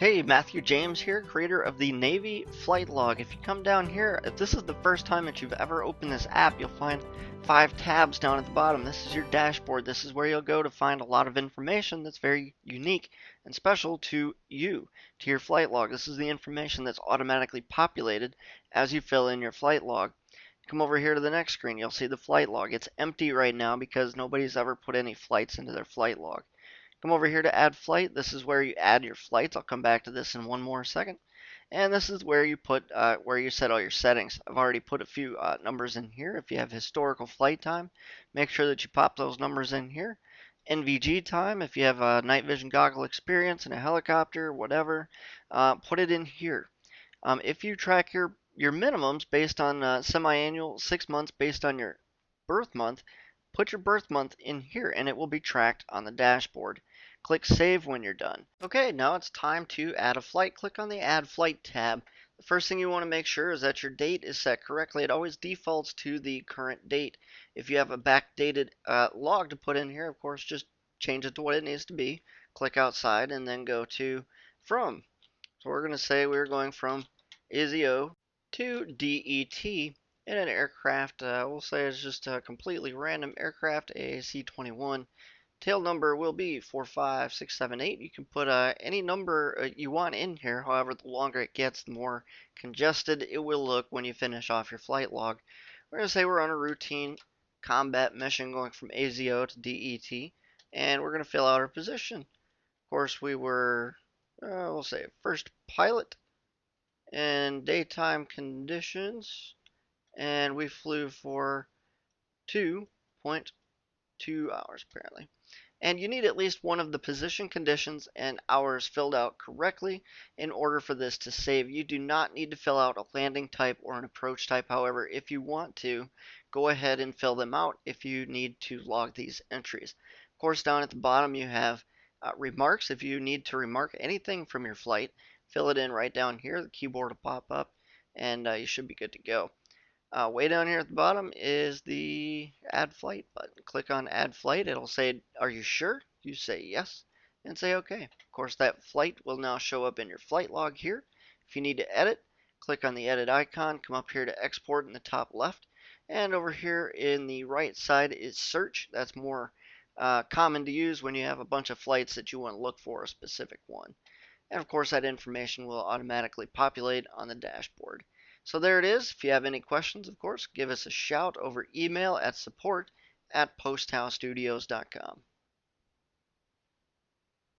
Hey, Matthew James here, creator of the Navy Flight Log. If you come down here, if this is the first time that you've ever opened this app, you'll find 5 tabs down at the bottom. This is your dashboard. This is where you'll go to find a lot of information that's very unique and special to you, to your flight log. This is the information that's automatically populated as you fill in your flight log. Come over here to the next screen, you'll see the flight log. It's empty right now because nobody's ever put any flights into their flight log. Come over here to add flight. This is where you add your flights. I'll come back to this in one more second. And this is where you put where you set all your settings. I've already put a few numbers in here. If you have historical flight time, make sure that you pop those numbers in here. NVG time, if you have a night vision goggle experience in a helicopter, whatever, put it in here. If you track your minimums based on semi-annual, 6 months based on your birth month, put your birth month in here and it will be tracked on the dashboard. Click Save when you're done. Okay, now it's time to add a flight. Click on the Add Flight tab. The first thing you want to make sure is that your date is set correctly. It always defaults to the current date. If you have a backdated log to put in here, of course, just change it to what it needs to be. Click outside and then go to From. So we're going to say we're going from ASIO to DET in an aircraft. We'll say it's just a completely random aircraft, AAC-21. Tail number will be 45678. You can put any number you want in here. However, the longer it gets, the more congested it will look when you finish off your flight log. We're going to say we're on a routine combat mission going from ASIO to DET, and we're going to fill out our position. Of course, we were, we'll say, first pilot and daytime conditions, and we flew for 2.2 hours apparently. And you need at least one of the position conditions and hours filled out correctly in order for this to save. You do not need to fill out a landing type or an approach type. However, if you want to, go ahead and fill them out if you need to log these entries. Of course, down at the bottom you have remarks. If you need to remark anything from your flight, fill it in right down here. The keyboard will pop up and you should be good to go. Way down here at the bottom is the Add Flight button. Click on Add Flight. It'll say, are you sure? You say yes and say OK. Of course, that flight will now show up in your flight log here. If you need to edit, click on the edit icon. Come up here to export in the top left. And over here in the right side is search. That's more common to use when you have a bunch of flights that you want to look for a specific one. And of course, that information will automatically populate on the dashboard. So there it is. If you have any questions, of course, give us a shout over email at support@posthousestudios.com.